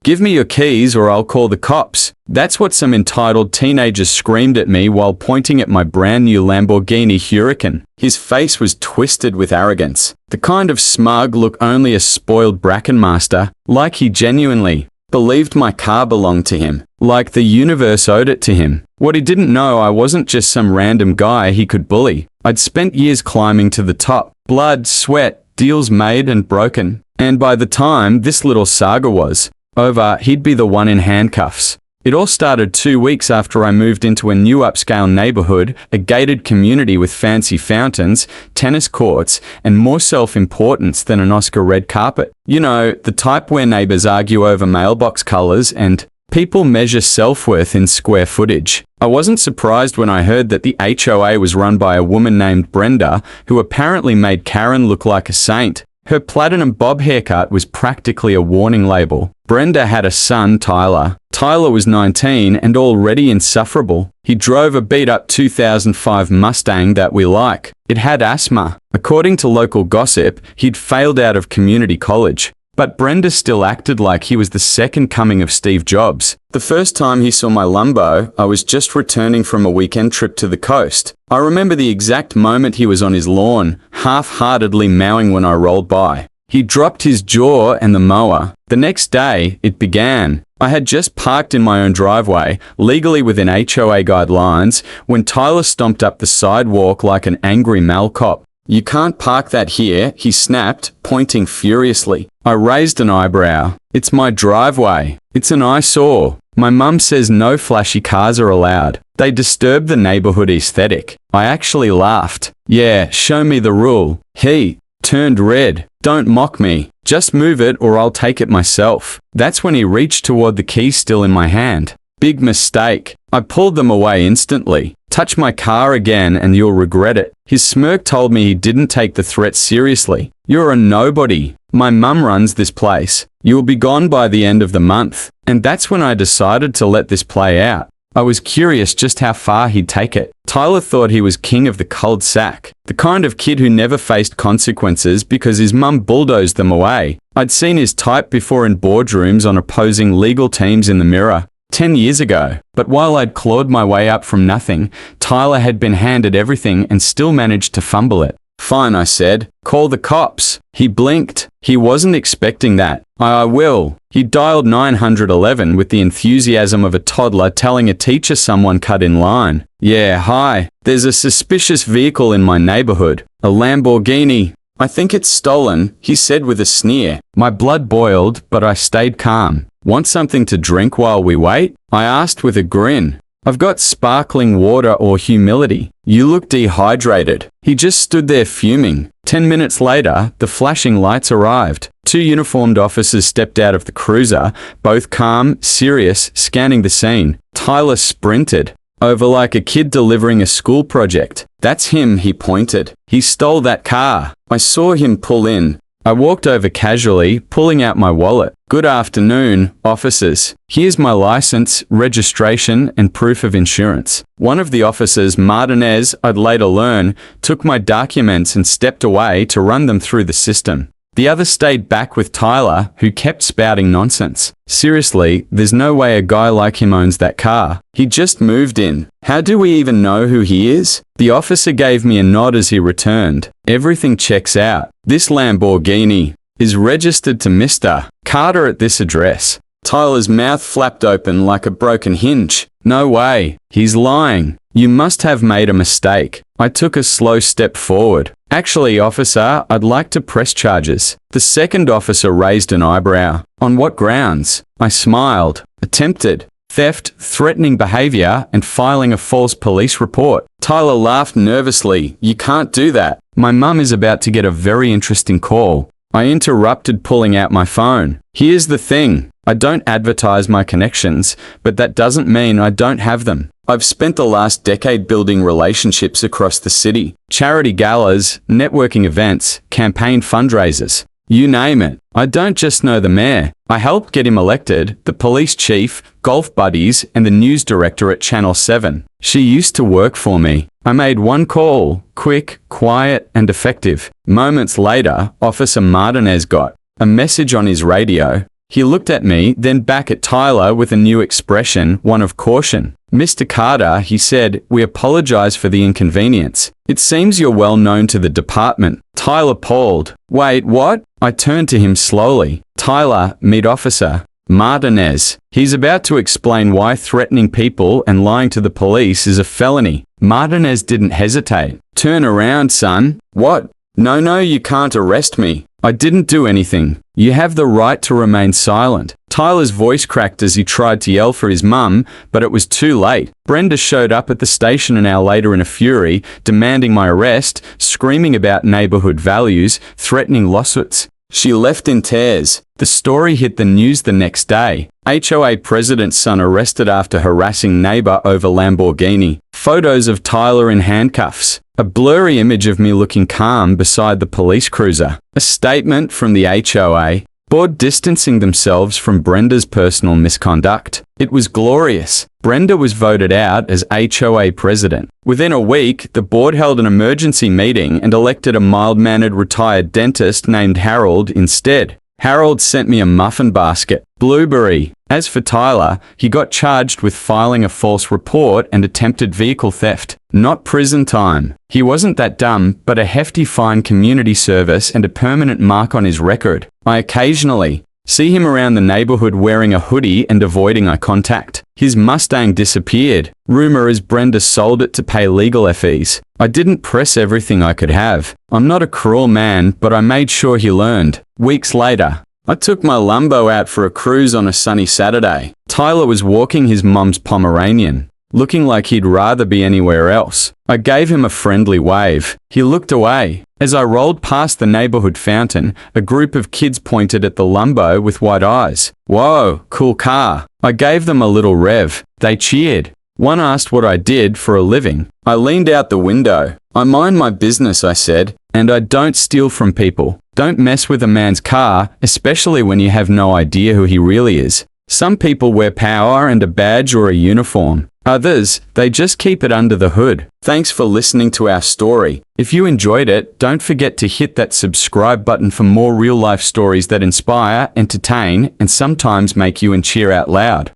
"Give me your keys or I'll call the cops." That's what some entitled teenagers screamed at me while pointing at my brand new Lamborghini Huracan. His face was twisted with arrogance, the kind of smug look only a spoiled bracken master, like he genuinely believed my car belonged to him, like the universe owed it to him. What he didn't know, I wasn't just some random guy he could bully. I'd spent years climbing to the top, blood, sweat, deals made and broken. And by the time this little saga was over, he'd be the one in handcuffs. It all started 2 weeks after I moved into a new upscale neighborhood, a gated community with fancy fountains, tennis courts, and more self-importance than an Oscar red carpet. You know, the type where neighbors argue over mailbox colors and people measure self-worth in square footage. I wasn't surprised when I heard that the HOA was run by a woman named Brenda, who apparently made Karen look like a saint. Her platinum bob haircut was practically a warning label. Brenda had a son, Tyler. Tyler was 19 and already insufferable. He drove a beat-up 2005 Mustang that we like. It had asthma. According to local gossip, he'd failed out of community college. But Brenda still acted like he was the second coming of Steve Jobs. The first time he saw my Lambo, I was just returning from a weekend trip to the coast. I remember the exact moment he was on his lawn, half-heartedly mowing when I rolled by. He dropped his jaw and the mower. The next day, it began. I had just parked in my own driveway, legally within HOA guidelines, when Tyler stomped up the sidewalk like an angry mall cop. "You can't park that here," he snapped, pointing furiously. I raised an eyebrow. "It's my driveway. It's an eyesore. My mum says no flashy cars are allowed. They disturb the neighborhood aesthetic." I actually laughed. "Yeah, show me the rule." He turned red. "Don't mock me. Just move it or I'll take it myself." That's when he reached toward the key still in my hand. Big mistake. I pulled them away instantly. "Touch my car again and you'll regret it." His smirk told me he didn't take the threat seriously. "You're a nobody. My mum runs this place. You'll be gone by the end of the month." And that's when I decided to let this play out. I was curious just how far he'd take it. Tyler thought he was king of the cul-de-sac, the kind of kid who never faced consequences because his mum bulldozed them away. I'd seen his type before in boardrooms on opposing legal teams in the mirror. 10 years ago. But while I'd clawed my way up from nothing, Tyler had been handed everything and still managed to fumble it. "Fine," I said. "Call the cops." He blinked. He wasn't expecting that. I will." He dialed 911 with the enthusiasm of a toddler telling a teacher someone cut in line. "Yeah, hi. There's a suspicious vehicle in my neighborhood. A Lamborghini. I think it's stolen," he said with a sneer. My blood boiled, but I stayed calm. "Want something to drink while we wait?" I asked with a grin. "I've got sparkling water or humility." "You look dehydrated." He just stood there fuming. 10 minutes later, the flashing lights arrived. 2 uniformed officers stepped out of the cruiser, both calm, serious, scanning the scene. Tyler sprinted over like a kid delivering a school project. "That's him," he pointed. "He stole that car." I saw him pull in. I walked over casually, pulling out my wallet. "Good afternoon, officers. Here's my license, registration, and proof of insurance." One of the officers, Martinez, I'd later learn, took my documents and stepped away to run them through the system. The other stayed back with Tyler, who kept spouting nonsense. "Seriously, there's no way a guy like him owns that car. He just moved in. How do we even know who he is?" The officer gave me a nod as he returned. "Everything checks out. This Lamborghini is registered to Mr. Carter at this address." Tyler's mouth flapped open like a broken hinge. "No way. He's lying. You must have made a mistake." I took a slow step forward. "Actually, officer, I'd like to press charges." The second officer raised an eyebrow. "On what grounds?" I smiled. "Attempted theft, threatening behavior, and filing a false police report." Tyler laughed nervously. "You can't do that. My mum is about to get a very interesting call." I interrupted, pulling out my phone. "Here's the thing. I don't advertise my connections, but that doesn't mean I don't have them. I've spent the last decade building relationships across the city. Charity galas, networking events, campaign fundraisers. You name it. I don't just know the mayor. I helped get him elected, the police chief, golf buddies, and the news director at Channel 7. She used to work for me. I made one call, quick, quiet, and effective. Moments later, Officer Martinez got a message on his radio. He looked at me, then back at Tyler with a new expression, one of caution. "Mr. Carter," he said, "we apologize for the inconvenience. It seems you're well known to the department." Tyler paused. "Wait, what?" I turned to him slowly. "Tyler, meet Officer Martinez. He's about to explain why threatening people and lying to the police is a felony." Martinez didn't hesitate. "Turn around, son." "What?" No, you can't arrest me. I didn't do anything. You have the right to remain silent." Tyler's voice cracked as he tried to yell for his mum, but it was too late. Brenda showed up at the station an hour later in a fury, demanding my arrest, screaming about neighborhood values, threatening lawsuits. She left in tears. The story hit the news the next day. HOA president's son arrested after harassing neighbor over Lamborghini. Photos of Tyler in handcuffs. A blurry image of me looking calm beside the police cruiser. A statement from the HOA. Board distancing themselves from Brenda's personal misconduct. It was glorious. Brenda was voted out as HOA president. Within a week, the board held an emergency meeting and elected a mild-mannered retired dentist named Harold instead. Harold sent me a muffin basket. Blueberry. As for Tyler, he got charged with filing a false report and attempted vehicle theft. Not prison time. He wasn't that dumb, but a hefty fine, community service, and a permanent mark on his record. I occasionally see him around the neighborhood wearing a hoodie and avoiding eye contact. His Mustang disappeared. Rumor is Brenda sold it to pay legal fees. I didn't press everything I could have. I'm not a cruel man, but I made sure he learned. Weeks later, I took my Lambo out for a cruise on a sunny Saturday. Tyler was walking his mum's Pomeranian, looking like he'd rather be anywhere else. I gave him a friendly wave. He looked away. As I rolled past the neighborhood fountain, a group of kids pointed at the Lambo with wide eyes. "Whoa, cool car." I gave them a little rev. They cheered. One asked what I did for a living. I leaned out the window. "I mind my business," I said, "and I don't steal from people." Don't mess with a man's car, especially when you have no idea who he really is. Some people wear power and a badge or a uniform. Others, they just keep it under the hood. Thanks for listening to our story. If you enjoyed it, don't forget to hit that subscribe button for more real-life stories that inspire, entertain, and sometimes make you and cheer out loud.